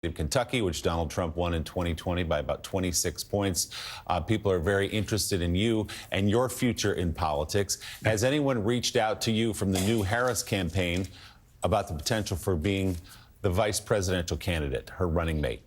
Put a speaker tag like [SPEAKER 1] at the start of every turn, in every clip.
[SPEAKER 1] of Kentucky, which Donald Trump won in 2020 by about 26 points. People are very interested in you and your future in politics. Has anyone reached out to you from the new Harris campaign about the potential for being the vice presidential candidate, her running mate?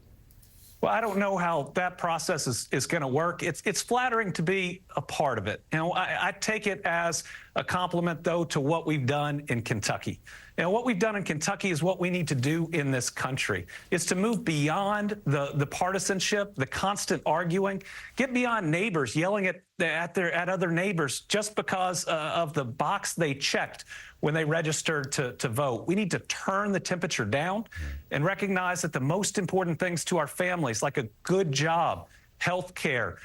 [SPEAKER 2] Well, I don't know how that process is going to work. It's flattering to be a part of it. I take it as a compliment, though, to what we've done in Kentucky. What we've done in Kentucky is what we need to do in this country. Is to move beyond the partisanship, the constant arguing, get beyond neighbors yelling at other neighbors just because of the box they checked when they registered to vote. We need to turn the temperature down and recognize that the most important things to our families, like a good job, health care,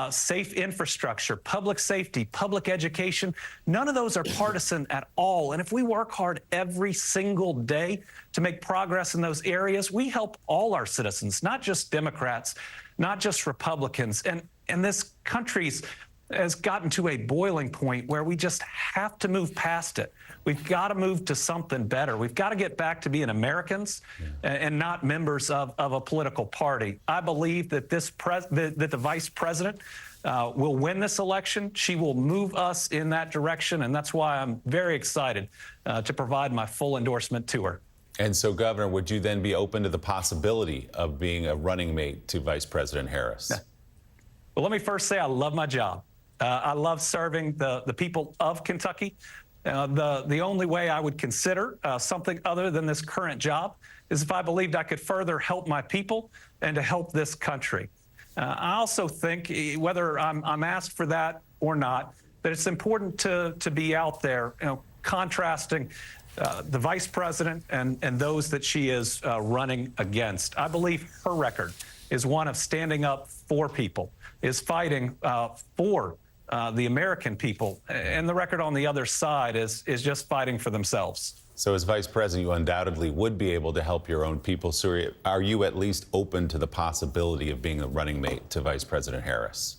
[SPEAKER 2] safe infrastructure, public safety, public education, none of those are partisan at all. And if we work hard every single day to make progress in those areas, we help all our citizens, not just Democrats, not just Republicans. And this country's has gotten to a boiling point where we just have to move past it. We've got to move to something better. We've got to get back to being Americans and not members of a political party. I believe that that the vice president will win this election. She will move us in that direction, and that's why I'm very excited to provide my full endorsement to her.
[SPEAKER 1] And so, Governor, would you then be open to the possibility of being a running mate to Vice President Harris?
[SPEAKER 2] Well, let me first say I love my job. I love serving the people of Kentucky. The only way I would consider something other than this current job is if I believed I could further help my people and to help this country. I also think, whether I'm asked for that or not, that it's important to be out there, contrasting the vice president and those that she is running against. I believe her record is one of standing up for people, is fighting for the American people, and the record on the other side is just fighting for themselves.
[SPEAKER 1] So as vice president, you undoubtedly would be able to help your own people. So are you at least open to the possibility of being a running mate to Vice President Harris?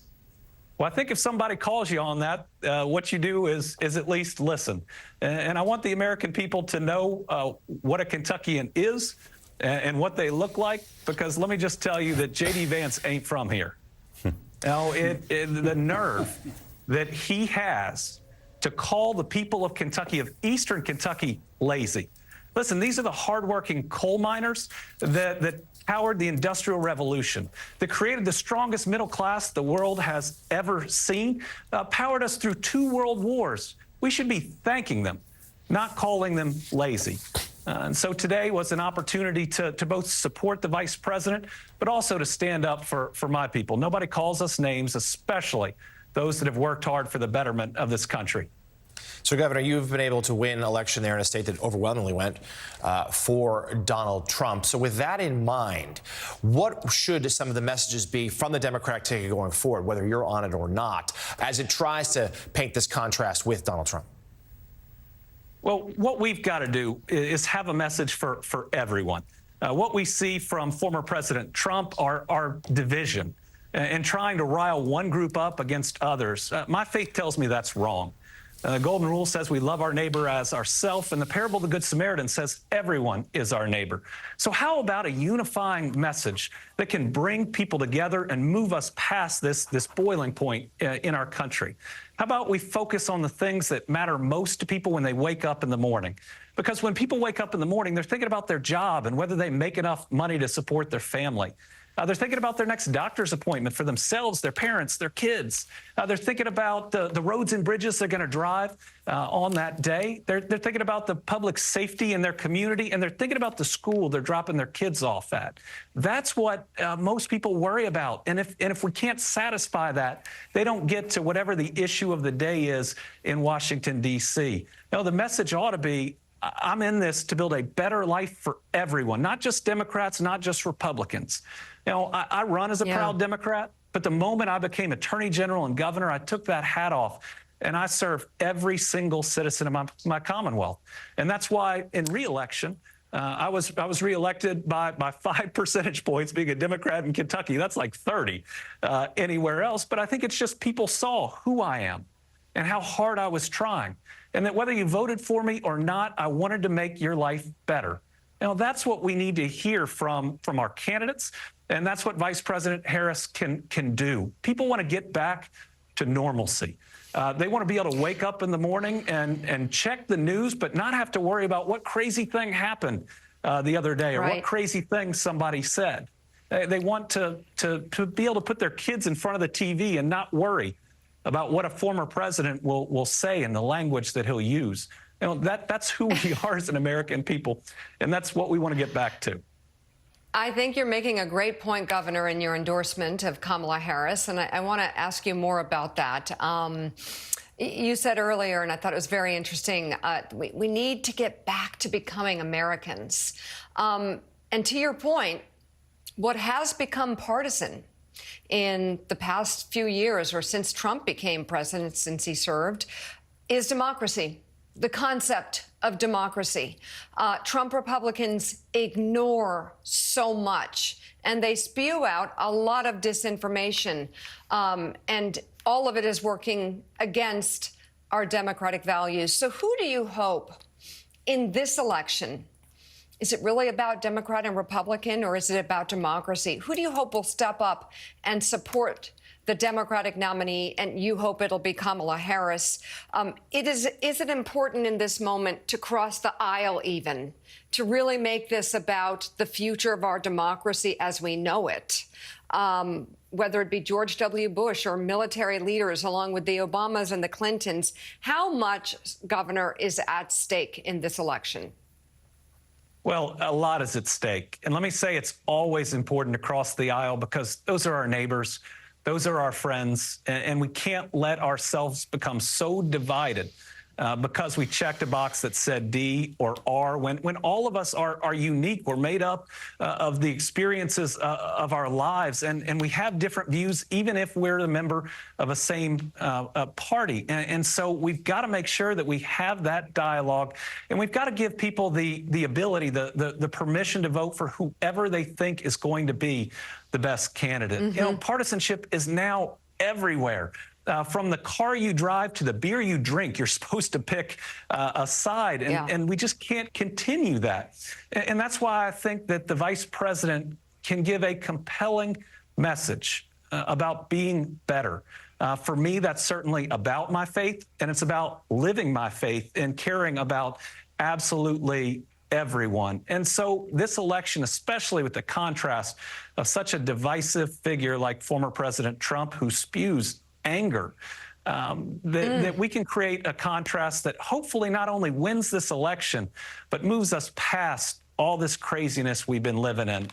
[SPEAKER 2] Well, I think if somebody calls you on that, what you do is at least listen. And I want the American people to know what a Kentuckian is and what they look like, because let me just tell you that J.D. Vance ain't from here. The nerve that he has to call the people of Kentucky, of Eastern Kentucky, lazy. Listen, these are the hardworking coal miners that powered the Industrial Revolution, that created the strongest middle class the world has ever seen, powered us through 2 world wars. We should be thanking them, not calling them lazy. And so today was an opportunity to both support the vice president, but also to stand up for my people. Nobody calls us names, especially those that have worked hard for the betterment of this country.
[SPEAKER 3] So, Governor, you've been able to win election there in a state that overwhelmingly went for Donald Trump. So with that in mind, what should some of the messages be from the Democratic ticket going forward, whether you're on it or not, as it tries to paint this contrast with Donald Trump?
[SPEAKER 2] Well, what we've got to do is have a message for everyone. What we see from former President Trump are division and trying to rile one group up against others. My faith tells me that's wrong. The Golden Rule says we love our neighbor as ourselves, and the parable of the Good Samaritan says everyone is our neighbor. So how about a unifying message that can bring people together and move us past this boiling point in our country? How about we focus on the things that matter most to people when they wake up in the morning? Because when people wake up in the morning, they're thinking about their job and whether they make enough money to support their family. They're thinking about their next doctor's appointment for themselves, their parents, their kids. They're thinking about the roads and bridges they're going to drive on that day. They're thinking about the public safety in their community, and they're thinking about the school they're dropping their kids off at. That's what most people worry about. And if we can't satisfy that, they don't get to whatever the issue of the day is in Washington, D.C. The message ought to be, I'm in this to build a better life for everyone, not just Democrats, not just Republicans. I run as a proud Democrat, but the moment I became Attorney General and Governor, I took that hat off, and I serve every single citizen of my Commonwealth. And that's why in re-election, I was reelected by 5 percentage points, being a Democrat in Kentucky. That's like 30 anywhere else. But I think it's just people saw who I am and how hard I was trying. And that whether you voted for me or not, I wanted to make your life better. That's what we need to hear from our candidates, and that's what Vice President Harris can do. People want to get back to normalcy. They want to be able to wake up in the morning and check the news, but not have to worry about what crazy thing happened the other day or what crazy thing somebody said. They want to be able to put their kids in front of the TV and not worry about what a former president will say and the language that he'll use. That's who we are as an American people, and that's what we want to get back to.
[SPEAKER 4] I think you're making a great point, Governor, in your endorsement of Kamala Harris, and I want to ask you more about that. You said earlier, and I thought it was very interesting, we need to get back to becoming Americans. And to your point, what has become partisan in the past few years, or since Trump became president, since he served, is democracy, the concept of democracy. Trump Republicans ignore so much, and they spew out a lot of disinformation, and all of it is working against our democratic values. So who do you hope in this election? Is it really about Democrat and Republican, or is it about democracy? Who do you hope will step up and support the Democratic nominee, and you hope it'll be Kamala Harris? Is it important in this moment to cross the aisle even, to really make this about the future of our democracy as we know it? Whether it be George W. Bush or military leaders along with the Obamas and the Clintons, how much, Governor, is at stake in this election?
[SPEAKER 2] Well, a lot is at stake. And let me say it's always important to cross the aisle because those are our neighbors. Those are our friends, and we can't let ourselves become so divided because we checked a box that said D or R, when all of us are unique. We're made up of the experiences of our lives, and we have different views, even if we're a member of a same party. And so we've got to make sure that we have that dialogue, and we've got to give people the ability, the permission to vote for whoever they think is going to be the best candidate. Partisanship is now everywhere. From the car you drive to the beer you drink, you're supposed to pick a side, and we just can't continue that. And that's why I think that the vice president can give a compelling message about being better. For me, that's certainly about my faith, and it's about living my faith and caring about absolutely everyone. And so this election, especially with the contrast of such a divisive figure like former President Trump, who spews anger, that we can create a contrast that hopefully not only wins this election, but moves us past all this craziness we've been living in.